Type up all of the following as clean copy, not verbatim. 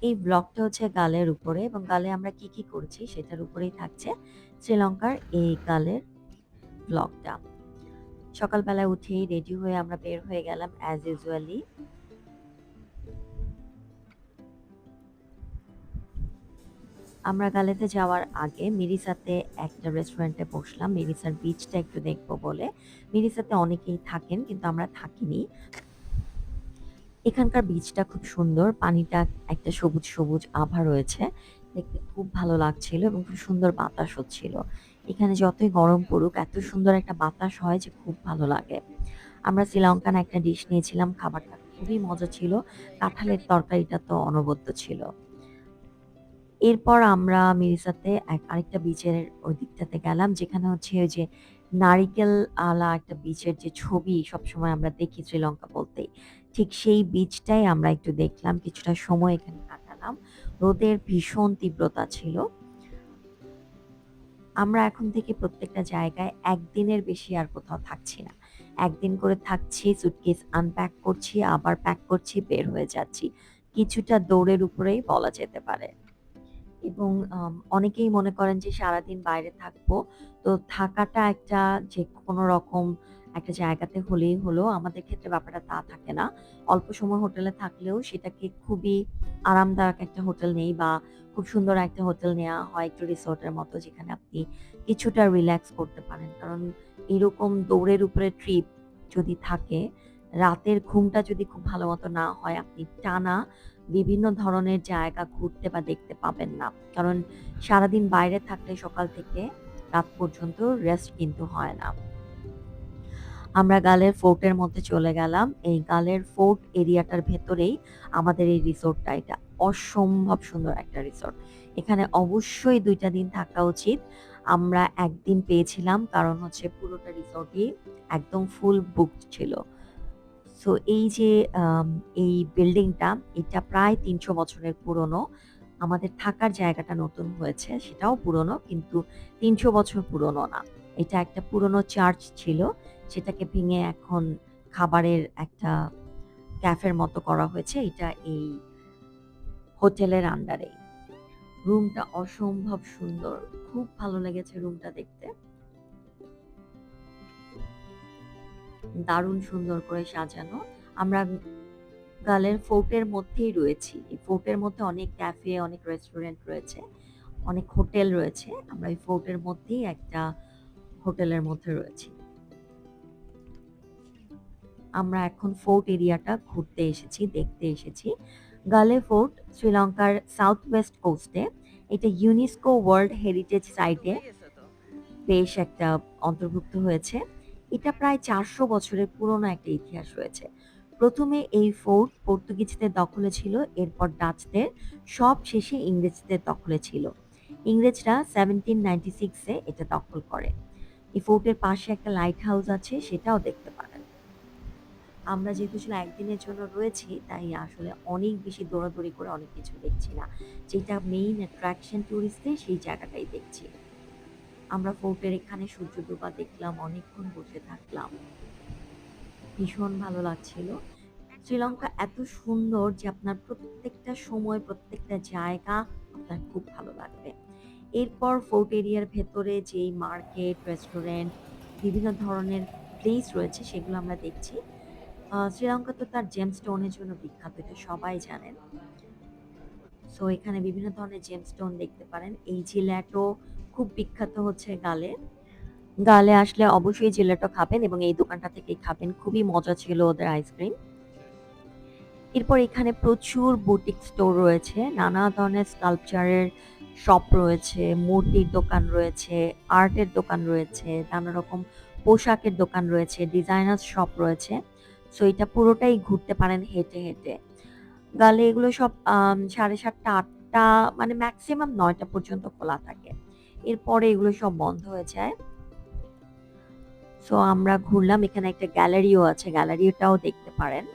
এই ব্লগটা হচ্ছে গালের উপরে এবং গালে আমরা কি, কি করেছি সেটার উপরেই থাকছে শ্রীলঙ্কার এই গালের ব্লগটা। সকালবেলায় উঠেই রেডি হয়ে আমরা বের হয়ে গেলাম অ্যাজ ইউজুয়ালি। আমরা গালেতে যাওয়ার আগে মিরিসাতে একটা রেস্টুরেন্টে বসলাম মিরিসার বিচটা একটু দেখবো বলে। মিরিসাতে অনেকেই থাকেন কিন্তু আমরা থাকিনি। এখানকার বিচটা খুব সুন্দর, পানিটা একটা সবুজ সবুজ আভা রয়েছে, দেখতে খুব ভালো লাগছিল এবং খুব সুন্দর বাতাস হচ্ছিল। এখানে যতই গরম পড়ুক এত সুন্দর একটা বাতাস হয় যে খুব ভালো লাগে। আমরা শ্রীলঙ্কান একটা ডিশ নিয়েছিলাম, খাবারটা খুবই মজা ছিল, কাঁঠালের তরকারিটা তো অনবদ্য ছিল। এরপর আমরা মিরিসাতে আরেকটা বিচের ওই দিকটাতে গেলাম যেখানে হচ্ছে ওই যে নারিকেল আলা একটা বিচের যে ছবি সবসময় আমরা দেখি শ্রীলঙ্কা বলতেই, ঠিক সেই বিচটাই আমরা একটু দেখলাম, কিছুটা সময় এখানে কাটালাম। রোদের ভীষণ তীব্রতা ছিল। আমরা এখন থেকে প্রত্যেকটা জায়গায় একদিনের বেশি আর কোথাও থাকছি না, একদিন করে থাকছি, সুটকেস আনপ্যাক করছি, আবার প্যাক করছি, বের হয়ে যাচ্ছি। কিছুটা দৌড়ের উপরেই বলা যেতে পারে। এবং অনেকেই মনে করেন যে সারাদিন বাইরে থাকবো। তো থাকাটা একটা যে কোনো রকম একটা জায়গাতে হলেই হলো। আমাদের ক্ষেত্রে ব্যাপারটা তা থাকে না। অল্প সময় হোটেলে থাকলেও সেটাকে খুবই আরামদায়ক একটা হোটেল নেই বা খুব সুন্দর একটা হোটেল নেয়া হয় একটু রিসোর্টের মতো যেখানে আপনি কিছুটা রিল্যাক্স করতে পারেন। কারণ এরকম দৌড়ের উপরে ট্রিপ যদি থাকে, রাতের ঘুমটা যদি খুব ভালো মতো না হয়, আপনি টানা বিভিন্ন ধরনের জায়গা ঘুরতে বা দেখতে পাবেন না। কারণ সারাদিন বাইরে থাকলে সকাল থেকে রাত পর্যন্ত রেস্ট কিন্তু হয় না। আমরা গালের ফোর্টের মধ্যে চলে গেলাম। এই গালের ফোর্ট এরিয়াটার ভেতরেই আমাদের এই রিসোর্টটা। এটা অসম্ভব সুন্দর একটা রিসোর্ট। এখানে অবশ্যই ২ টা দিন থাকা উচিত। আমরা ১ দিন পেয়েছিলাম কারণ হচ্ছে পুরোটা রিসোর্টই একদম ফুল বুকড ছিল। সো এই যে আম এই বিল্ডিংটা, এটা প্রায় ৩০০ বছরের পুরনো। আমাদের থাকার জায়গাটা নতুন হয়েছে, সেটাও পুরনো কিন্তু ৩০০ বছর পুরনো না। এটা একটা পুরনো চার্চ ছিল, সেটাকে ভেঙে এখন খাবারের একটা ক্যাফের মতো করা হয়েছে। এটা এই হোটেলের আন্ডারেই। রুমটা অসম্ভব সুন্দর। খুব ভালো লেগেছে রুমটা দেখতে। দারুণ সুন্দর করে সাজানো। আমরা গালের ফোর্টের মধ্যেই রয়েছি। এই ফোর্টের মধ্যে অনেক ক্যাফে, অনেক রেস্টুরেন্ট রয়েছে, অনেক হোটেল রয়েছে। আমরা এই ফোর্টের মধ্যেই একটা হোটেলের মধ্যে রয়েছি। আমরা এখন ফোর্ট এরিয়াটা ঘুরতে এসেছি, দেখতে এসেছি। গালে ফোর্ট শ্রীলঙ্কার সাউথ ওয়েস্ট কোস্টে। এটা ইউনেস্কো ওয়ার্ল্ড হেরিটেজ সাইটে বেশ একটা অন্তর্ভুক্ত হয়েছে। এটা প্রায় ৪০০ বছরের পুরনো একটা ইতিহাস রয়েছে। প্রথমে এই ফোর্ট পর্তুগিজদের দখলে ছিল, এরপর ডাচদের, সবশেষে ইংরেজদের দখলে ছিল। ইংরেজরা 1796 এ এটা দখল করে। এই ফোর্টের পাশে একটা লাইট হাউস আছে, সেটাও দেখতে পারেন। আমরা যেহেতু আসলে একদিনের জন্য রয়েছি, তাই আসলে অনেক বেশি দৌড়াদৌড়ি করে অনেক কিছু দেখছি না। যেটা মেইন অ্যাট্রাকশন টুরিস্টদের, সেই জায়গাটাই দেখছি। আমরা ফোর্টের এখানে সূর্য ডোবা দেখলাম, অনেকক্ষণ বসে থাকলাম। ভীষণ ভালো লাগছিল। শ্রীলঙ্কা এত সুন্দর যে আপনার প্রত্যেকটা সময়, প্রত্যেকটা জায়গা আপনার খুব ভালো লাগবে। এরপর ফোর্ট এরিয়ার ভেতরে যেই মার্কেট, রেস্টুরেন্ট, বিভিন্ন ধরনের প্লেস রয়েছে সেগুলো আমরা দেখছি। শ্রীলঙ্কা তো তার জেমস্টোনের জন্য বিখ্যাত, এটা সবাই জানেন। সো এখানে বিভিন্ন ধরনের জেমস্টোন দেখতে পারেন। এই জিল্যাটো খুব বিখ্যাত হচ্ছে গালে। গালে আসলে অবশ্যই জেলাটো খাবেন এবং এই দোকানটা থেকেই খাবেন। খুবই মজা ছিল ওদের আইসক্রিম। এরপর এখানে প্রচুর বুটিক স্টোর রয়েছে। নানা ধরনের স্কাল্পচারের শপ রয়েছে, মূর্তির দোকান রয়েছে, আর্টের দোকান রয়েছে, নানা রকম পোশাকের দোকান রয়েছে, ডিজাইনার শপ রয়েছে। সো এটা পুরোটাই ঘুরতে পারেন হেঁটে, হেঁটে। গালে এগুলো সব ৭:৩০ ৮টা মানে মেক্সিমাম ৯টা পর্যন্ত খোলা থাকে। এরপরে এগুলো সব বন্ধ হয়ে যায়। সো আমরা ঘুরলাম, এখানে একটা গ্যালারিও আছে, গ্যালারিটাও দেখতে পারেন।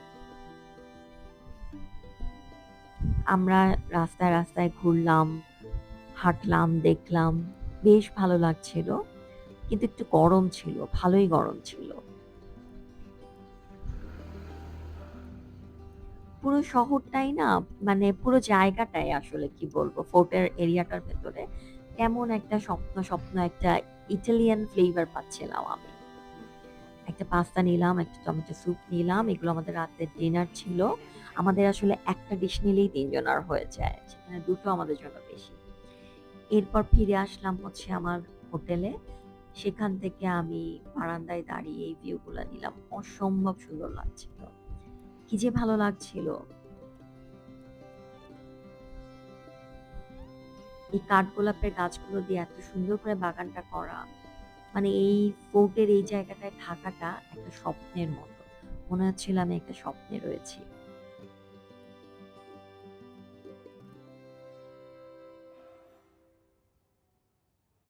আমরা রাস্তায়, রাস্তায় ঘুরলাম, হাঁটলাম, দেখলাম। বেশ ভালো লাগছিল। কিন্তু একটু গরম ছিল, ভালোই গরম ছিল। পুরো পুরো শহরটাই না, মানে পুরো জায়গাটাই আসলে কি বলবো, ফোর্টের এরিয়াটার ভেতরে কেমন একটা স্বপ্ন স্বপ্ন একটা ইটালিয়ান ফ্লেভার পাচ্ছিলাম আমি। একটা পাস্তা নিলাম, একটা টমেটো স্যুপ নিলাম। এগুলো আমাদের রাতের ডিনার ছিল। আমাদের আসলে একটা ডিশ নিলেই ৩ জনের হয়ে যায়। সেখানে ২ টো আমাদের জন্য বেশি। এরপর ফিরে আসলাম হচ্ছে আমার হোটেলে। সেখান থেকে আমি বারান্দায় দাঁড়িয়ে এই ভিউ গুলা নিলাম। অসম্ভব সুন্দর লাগছিল। কি যে ভালো লাগছিল! এই কাঠগোলাপের গাছগুলো দিয়ে এত সুন্দর করে বাগানটা করা। মানে এই ফোর্টের এই জায়গাটায় থাকাটা একটা স্বপ্নের মতো। মনে হচ্ছিল আমি একটা স্বপ্নে রয়েছি।